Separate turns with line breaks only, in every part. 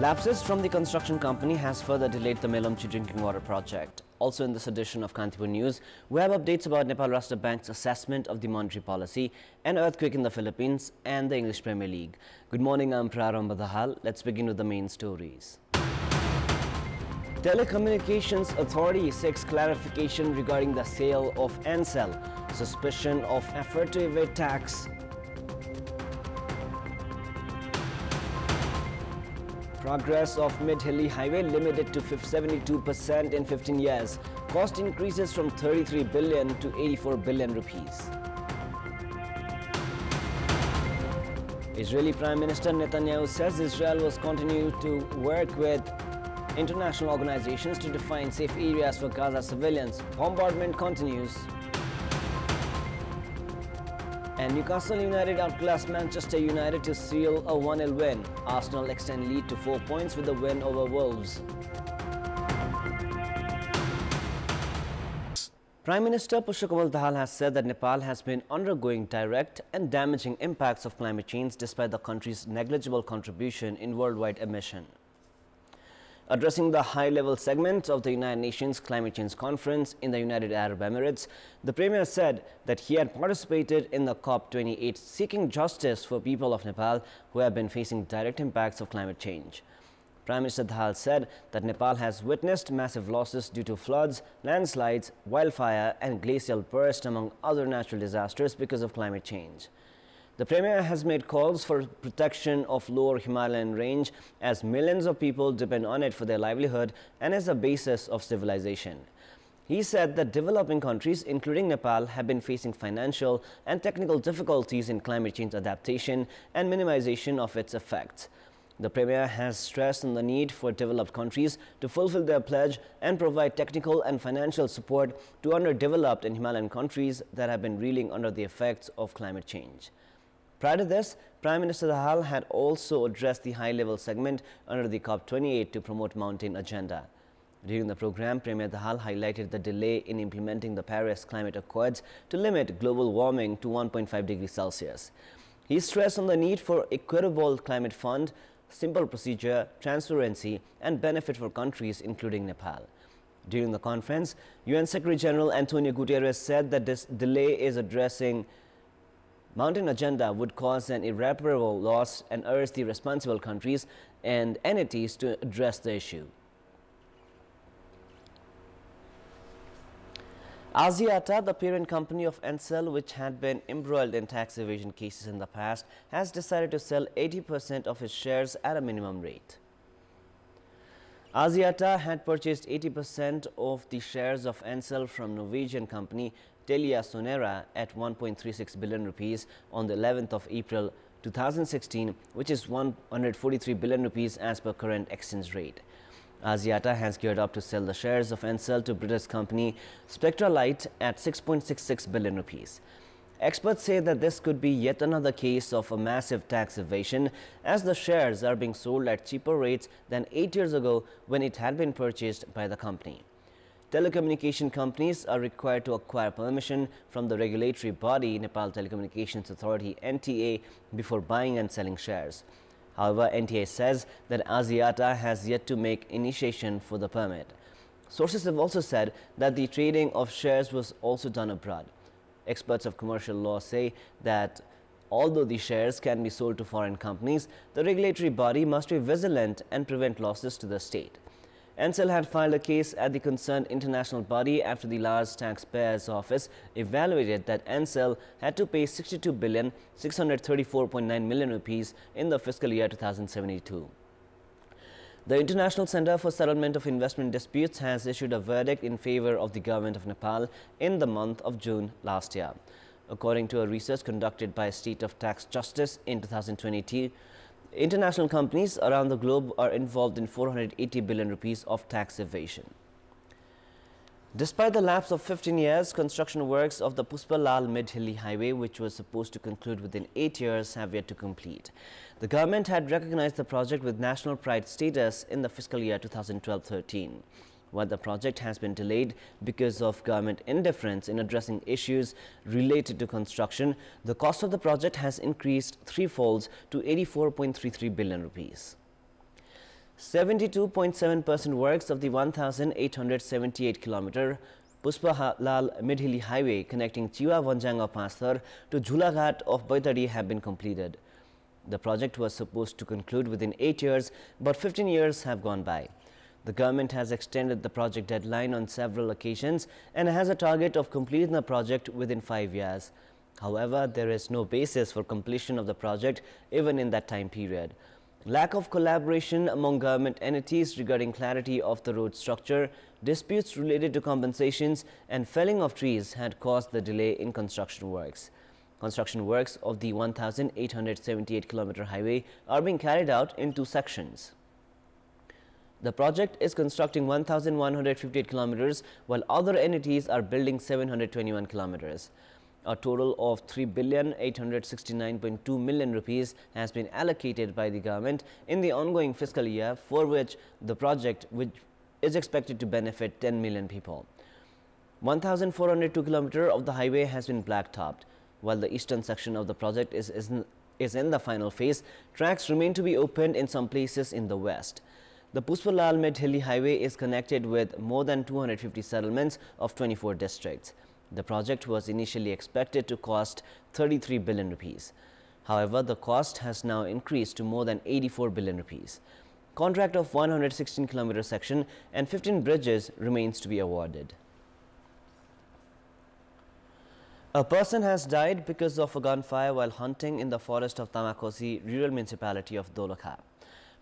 Lapses from the construction company has further delayed the Melamchi drinking water project. Also in this edition of Kantipur News, we have updates about Nepal Rashtra Bank's assessment of the monetary policy, an earthquake in the Philippines, and the English Premier League. Good morning, I'm Prarambha Dahal. Let's begin with the main stories. Telecommunications Authority seeks clarification regarding the sale of Ncell. Suspicion of effort to evade tax. Progress of Mid-Hilly Highway limited to 72% in 15 years. Cost increases from 33 billion to 84 billion rupees. Israeli Prime Minister Netanyahu says Israel will continue to work with international organizations to define safe areas for Gaza civilians. Bombardment continues. And Newcastle United outclassed Manchester United to seal a 1-0 win. Arsenal extend lead to 4 points with a win over Wolves. Prime Minister Pushpa Dahal has said that Nepal has been undergoing direct and damaging impacts of climate change despite the country's negligible contribution in worldwide emission. Addressing the high-level segment of the United Nations Climate Change Conference in the United Arab Emirates, the Premier said that he had participated in the COP28 seeking justice for people of Nepal who have been facing direct impacts of climate change. Prime Minister Dahal said that Nepal has witnessed massive losses due to floods, landslides, wildfire and glacial burst among other natural disasters because of climate change. The Premier has made calls for protection of lower Himalayan range as millions of people depend on it for their livelihood and as a basis of civilization. He said that developing countries, including Nepal, have been facing financial and technical difficulties in climate change adaptation and minimization of its effects. The Premier has stressed on the need for developed countries to fulfill their pledge and provide technical and financial support to underdeveloped and Himalayan countries that have been reeling under the effects of climate change. Prior to this, Prime Minister Dahal had also addressed the high-level segment under the COP28 to promote mountain agenda. During the program, Premier Dahal highlighted the delay in implementing the Paris Climate Accords to limit global warming to 1.5 degrees Celsius. He stressed on the need for equitable climate fund, simple procedure, transparency, and benefit for countries including Nepal. During the conference, UN Secretary General Antonio Guterres said that this delay is addressing mountain agenda would cause an irreparable loss and urged the responsible countries and entities to address the issue. AATA, the parent company of Ncell, which had been embroiled in tax evasion cases in the past, has decided to sell 80% of its shares at a minimum rate. AATA had purchased 80% of the shares of Ncell from Norwegian company Telia Sonera at 1.36 billion rupees on the 11th of April 2016, which is 143 billion rupees as per current exchange rate. AATA has geared up to sell the shares of Ncell to British company Spectralite at 6.66 billion rupees. Experts say that this could be yet another case of a massive tax evasion as the shares are being sold at cheaper rates than 8 years ago when it had been purchased by the company. Telecommunication companies are required to acquire permission from the regulatory body Nepal Telecommunications Authority (NTA) before buying and selling shares. However, NTA says that AATA has yet to make initiation for the permit. Sources have also said that the trading of shares was also done abroad. Experts of commercial law say that although the shares can be sold to foreign companies, the regulatory body must be vigilant and prevent losses to the state. Ncell had filed a case at the concerned international body after the large taxpayers' office evaluated that Ncell had to pay 62,634.9 million rupees in the fiscal year 2072. The International Center for Settlement of Investment Disputes has issued a verdict in favor of the government of Nepal in the month of June last year. According to a research conducted by State of Tax Justice in 2022, international companies around the globe are involved in 480 billion rupees of tax evasion. Despite the lapse of 15 years, construction works of the Pushpa Mid-Hilly Highway, which was supposed to conclude within 8 years, have yet to complete. The government had recognized the project with national pride status in the fiscal year 2012-13. While the project has been delayed because of government indifference in addressing issues related to construction, the cost of the project has increased threefold to 84.33 billion rupees. 72.7% works of the 1,878-kilometer Pushpa Mid-Hilly Highway connecting Chiwa Vanjang of Pasthar to Jhulaghat of Baitadi have been completed. The project was supposed to conclude within 8 years, but 15 years have gone by. The government has extended the project deadline on several occasions and has a target of completing the project within 5 years. However, there is no basis for completion of the project even in that time period. Lack of collaboration among government entities regarding clarity of the road structure, disputes related to compensations and felling of trees had caused the delay in construction works. Construction works of the 1,878-kilometer highway are being carried out in 2 sections. The project is constructing 1,158 kilometers, while other entities are building 721 kilometers. A total of 3,869.2 million rupees has been allocated by the government in the ongoing fiscal year, for which the project is expected to benefit 10 million people. 1,402 kilometers of the highway has been blacktopped. While the eastern section of the project is in the final phase, tracks remain to be opened in some places in the west. The Pushpa Mid-Hilly Highway is connected with more than 250 settlements of 24 districts. The project was initially expected to cost 33 billion rupees. However, the cost has now increased to more than 84 billion rupees. Contract of 116-kilometer section and 15 bridges remains to be awarded. A person has died because of a gunfire while hunting in the forest of Tamakosi, rural municipality of Dolakha.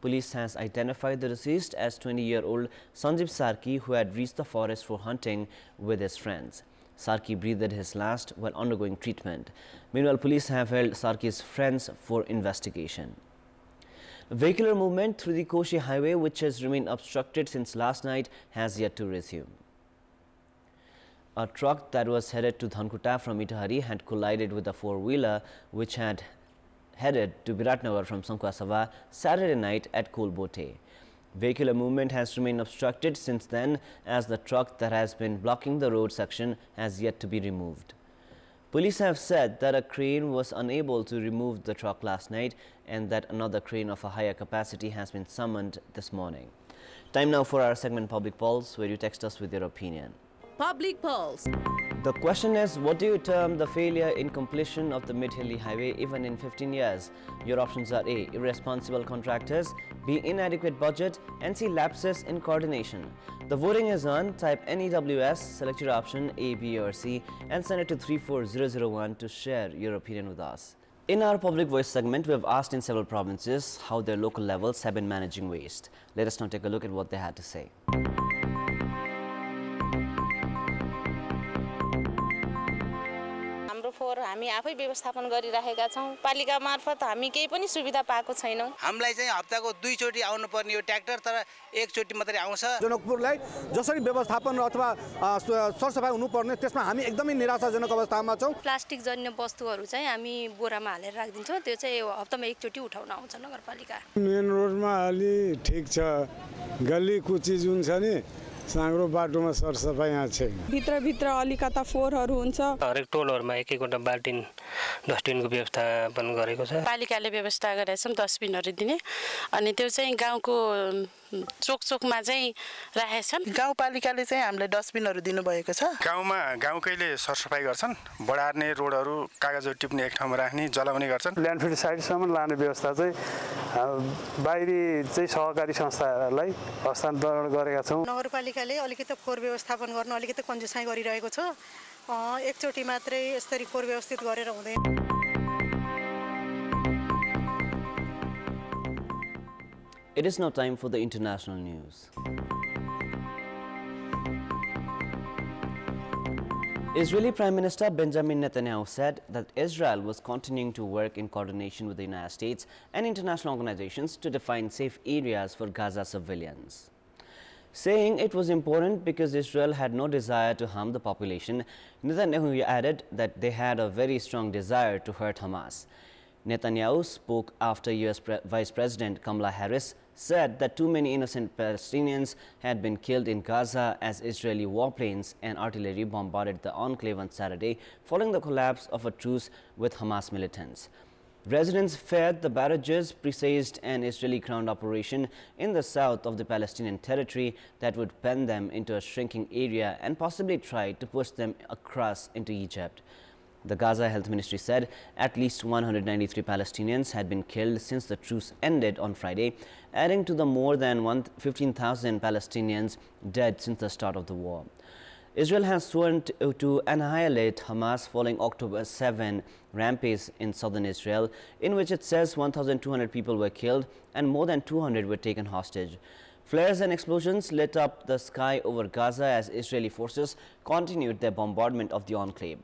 Police has identified the deceased as 20-year-old Sanjeev Sarki, who had reached the forest for hunting with his friends. Sarki breathed his last while undergoing treatment. Meanwhile, police have held Sarki's friends for investigation. Vehicular movement through the Koshi Highway, which has remained obstructed since last night, has yet to resume. A truck that was headed to Dhankuta from Itahari had collided with a four-wheeler which had headed to Biratnagar from Sankwasava Saturday night at Kolbote. Vehicular movement has remained obstructed since then, as the truck that has been blocking the road section has yet to be removed. Police have said that a crane was unable to remove the truck last night and that another crane of a higher capacity has been summoned this morning. Time now for our segment Public Pulse, where you text us with your opinion.
Public Pulse.
The question is, what do you term the failure in completion of the Mid-Hilly Highway even in 15 years? Your options are A. Irresponsible contractors, B. Inadequate budget, and C. Lapses in coordination. The voting is on. Type NEWS, select your option A, B or C and send it to 34001 to share your opinion with us. In our Public Voice segment, we have asked in several provinces how their local levels have been managing waste. Let us now take a look at what they had to say.
हामी आफै व्यवस्थापन गरिराखेका छौं पालिका मार्फत हामी केही पनि सुविधा पाएको छैनौं हामीलाई चाहिँ हप्ताको 2 चोटी आउनु पर्ने यो ट्र्याक्टर तर एक चोटी मात्रै आउँछ
जनकपुरलाई जसरी व्यवस्थापन अथवा सरसफाई हुनु पर्ने त्यसमा हामी एकदमै निराशाजनक अवस्थामा छौं
प्लास्टिक जन्य वस्तुहरु चाहिँ हामी बोरामा हालेर राखिदिन्छौं त्यो चाहिँ हप्तामा एक चोटी उठाउन आउँछ नगरपालिका
मेन रोडमा अलि ठीक छ गल्ली कुची जुन छ नि साङ्ग्रो बाटोमा सरसफाई यहाँ छैन
भित्र अलिकता फोहोरहरु हुन्छ
हरेक टोलहरुमा एक एकवटा बाल्टिन डस्टबिनको व्यवस्थापन गरेको छ
पालिकाले व्यवस्था गरेका छन् डस्टबिनहरु दिने अनि त्यो चाहिँ गाउँको चोकचोकमा चाहिँ राखेछन्
गाउँपालिकाले चाहिँ हामीले डस्टबिनहरु दिनु भएको छ
गाउँमा गाउँकैले सरसफाई गर्छन् बढार्ने रोडहरु कागजहरु टिप्ने एक ठाउँमा राख्ने जलाउने गर्छन्
ल्यान्डफिल साइटसम्म लाने व्यवस्था चाहिँ बाहिरी चाहिँ सहकारी संस्थाहरूलाई हस्तान्तरण गरेका छौं
नगरपालिकाले अलिकति फोहोर व्यवस्थापन गर्न अलिकति कन्जुसाइ गरिरहेको छ एकचोटी मात्रै यसरी फोहोर व्यवस्थित गरेर हुँदैन
It is now time for the international news. Israeli Prime Minister Benjamin Netanyahu said that Israel was continuing to work in coordination with the United States and international organizations to define safe areas for Gaza civilians. Saying it was important because Israel had no desire to harm the population, Netanyahu added that they had a very strong desire to hurt Hamas. Netanyahu spoke after U.S. Vice President Kamala Harris said that too many innocent Palestinians had been killed in Gaza as Israeli warplanes and artillery bombarded the enclave on Saturday following the collapse of a truce with Hamas militants. Residents feared the barrages presaged an Israeli ground operation in the south of the Palestinian territory that would pen them into a shrinking area and possibly try to push them across into Egypt. The Gaza Health Ministry said at least 193 Palestinians had been killed since the truce ended on Friday, adding to the more than 15,000 Palestinians dead since the start of the war. Israel has sworn to annihilate Hamas following October 7 rampage in southern Israel, in which it says 1,200 people were killed and more than 200 were taken hostage. Flares and explosions lit up the sky over Gaza as Israeli forces continued their bombardment of the enclave.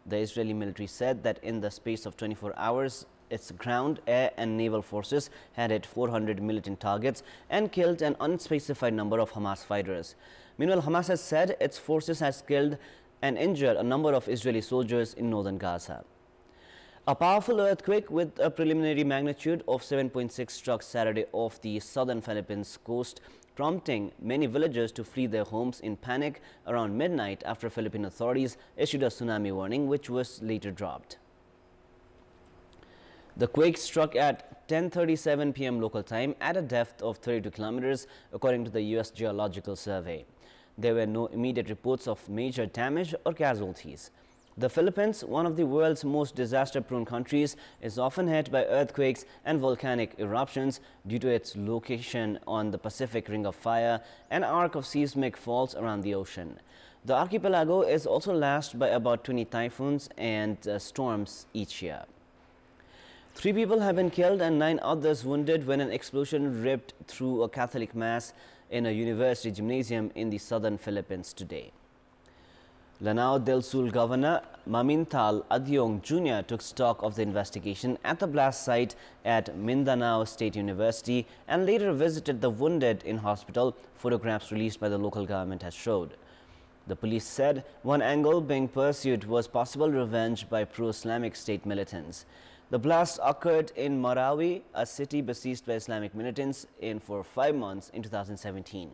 The Israeli military said that in the space of 24 hours, its ground, air and naval forces had hit 400 militant targets and killed an unspecified number of Hamas fighters. Meanwhile, Hamas has said its forces has killed and injured a number of Israeli soldiers in northern Gaza. A powerful earthquake with a preliminary magnitude of 7.6 struck Saturday off the southern Philippines coast, prompting many villagers to flee their homes in panic around midnight after Philippine authorities issued a tsunami warning, which was later dropped. The quake struck at 10:37 p.m. local time at a depth of 32 kilometers, according to the U.S. Geological Survey. There were no immediate reports of major damage or casualties. The Philippines, one of the world's most disaster-prone countries, is often hit by earthquakes and volcanic eruptions due to its location on the Pacific Ring of Fire, an arc of seismic faults around the ocean. The archipelago is also lashed by about 20 typhoons and storms each year. 3 people have been killed and 9 others wounded when an explosion ripped through a Catholic mass in a university gymnasium in the southern Philippines today. Lanao del Sul Governor Mamintal Adyong Jr. took stock of the investigation at the blast site at Mindanao State University and later visited the wounded in hospital, photographs released by the local government has showed. The police said one angle being pursued was possible revenge by pro-Islamic State militants. The blast occurred in Marawi, a city besieged by Islamic militants for 5 months in 2017.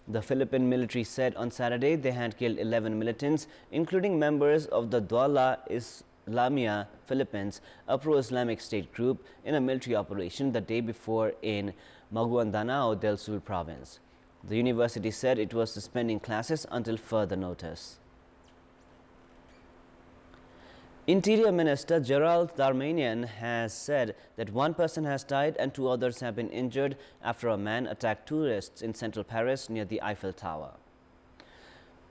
The Philippine military said on Saturday they had killed 11 militants, including members of the Dawla Islamia Philippines, a pro-Islamic state group, in a military operation the day before in Maguindanao del Sul province. The university said it was suspending classes until further notice. Interior Minister Gerald Darmanin has said that 1 person has died and 2 others have been injured after a man attacked tourists in central Paris near the Eiffel Tower.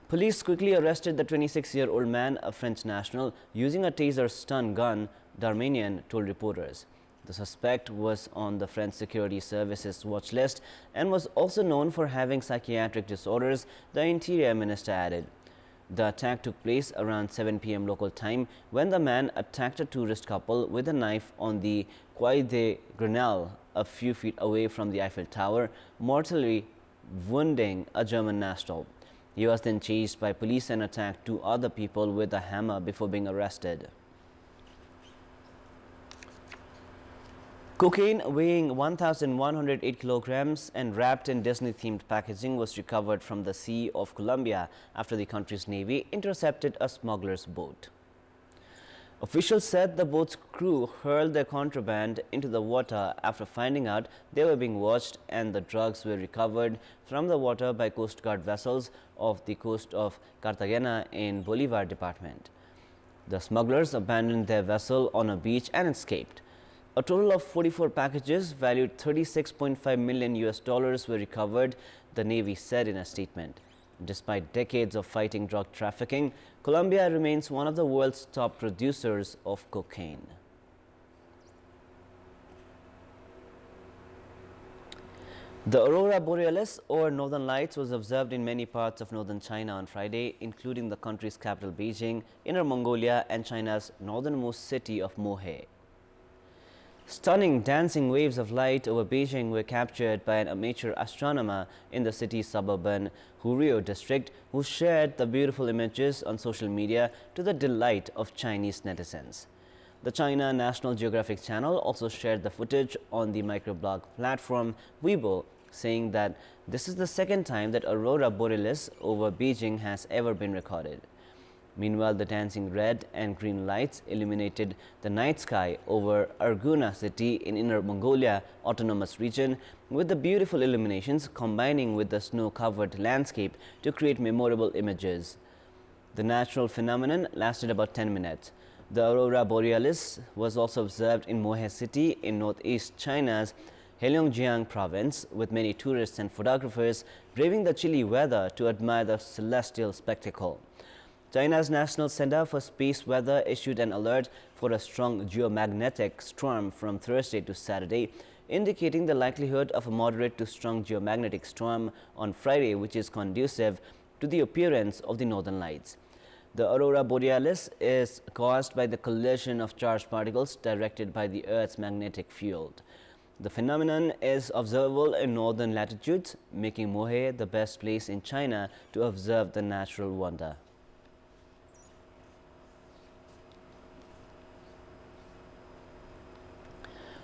Police quickly arrested the 26-year-old man, a French national, using a taser stun gun, Darmanin told reporters. The suspect was on the French Security Services watch list and was also known for having psychiatric disorders, the Interior Minister added. The attack took place around 7 p.m. local time when the man attacked a tourist couple with a knife on the Quai de Grenelle, a few feet away from the Eiffel Tower, mortally wounding a German national. He was then chased by police and attacked 2 other people with a hammer before being arrested. Cocaine weighing 1,108 kilograms and wrapped in Disney-themed packaging was recovered from the Sea of Colombia after the country's navy intercepted a smuggler's boat. Officials said the boat's crew hurled their contraband into the water after finding out they were being watched, and the drugs were recovered from the water by Coast Guard vessels off the coast of Cartagena in Bolivar department. The smugglers abandoned their vessel on a beach and escaped. A total of 44 packages valued $36.5 million were recovered, the Navy said in a statement. Despite decades of fighting drug trafficking, Colombia remains one of the world's top producers of cocaine. The Aurora Borealis, or Northern Lights, was observed in many parts of northern China on Friday, including the country's capital Beijing, Inner Mongolia and China's northernmost city of Mohe. Stunning dancing waves of light over Beijing were captured by an amateur astronomer in the city's suburban Hurio district, who shared the beautiful images on social media to the delight of Chinese netizens. The China National Geographic Channel also shared the footage on the microblog platform Weibo, saying that this is the second time that Aurora Borealis over Beijing has ever been recorded. Meanwhile, the dancing red and green lights illuminated the night sky over Arguna city in Inner Mongolia Autonomous Region, with the beautiful illuminations combining with the snow-covered landscape to create memorable images. The natural phenomenon lasted about 10 minutes. The Aurora Borealis was also observed in Mohe city in northeast China's Heilongjiang province, with many tourists and photographers braving the chilly weather to admire the celestial spectacle. China's National Center for Space Weather issued an alert for a strong geomagnetic storm from Thursday to Saturday, indicating the likelihood of a moderate to strong geomagnetic storm on Friday, which is conducive to the appearance of the northern lights. The Aurora Borealis is caused by the collision of charged particles directed by the Earth's magnetic field. The phenomenon is observable in northern latitudes, making Mohe the best place in China to observe the natural wonder.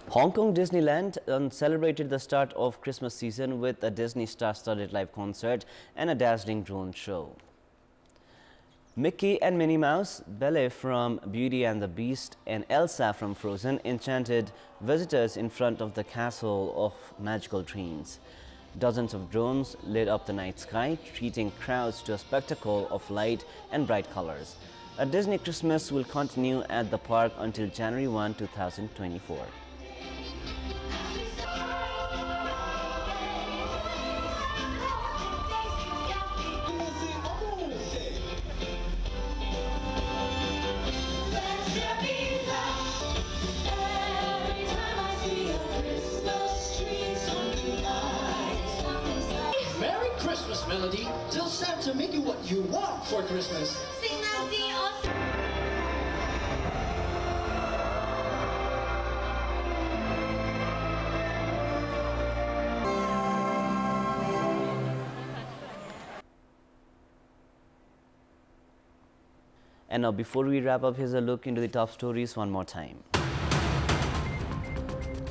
Hong Kong Disneyland celebrated the start of Christmas season with a Disney star-studded live concert and a dazzling drone show. Mickey and Minnie Mouse, Belle from Beauty and the Beast, and Elsa from Frozen enchanted visitors in front of the Castle of Magical Dreams. Dozens of drones lit up the night sky, treating crowds to a spectacle of light and bright colors. A Disney Christmas will continue at the park until January 1, 2024.
Melody, tell Santa make you what you want for Christmas.
And now, before we wrap up, here's a look into the top stories one more time.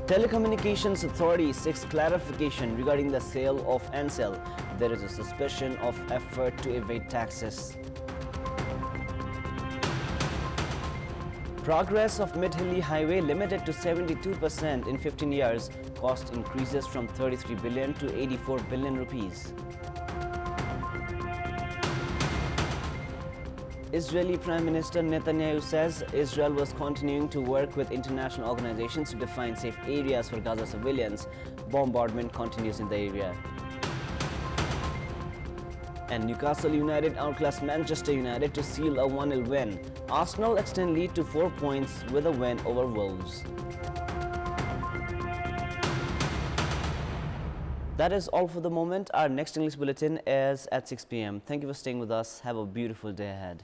Telecommunications Authority seeks clarification regarding the sale of Ansel. There is a suspicion of effort to evade taxes. Progress of Phalamid Highway limited to 72% in 15 years. Cost increases from 33 billion to 84 billion rupees. Israeli Prime Minister Netanyahu says Israel was continuing to work with international organizations to define safe areas for Gaza civilians. Bombardment continues in the area. And Newcastle United outclassed Manchester United to seal a 1-0 win. Arsenal extend lead to 4 points with a win over Wolves. That is all for the moment. Our next English bulletin is at 6 p.m. Thank you for staying with us. Have a beautiful day ahead.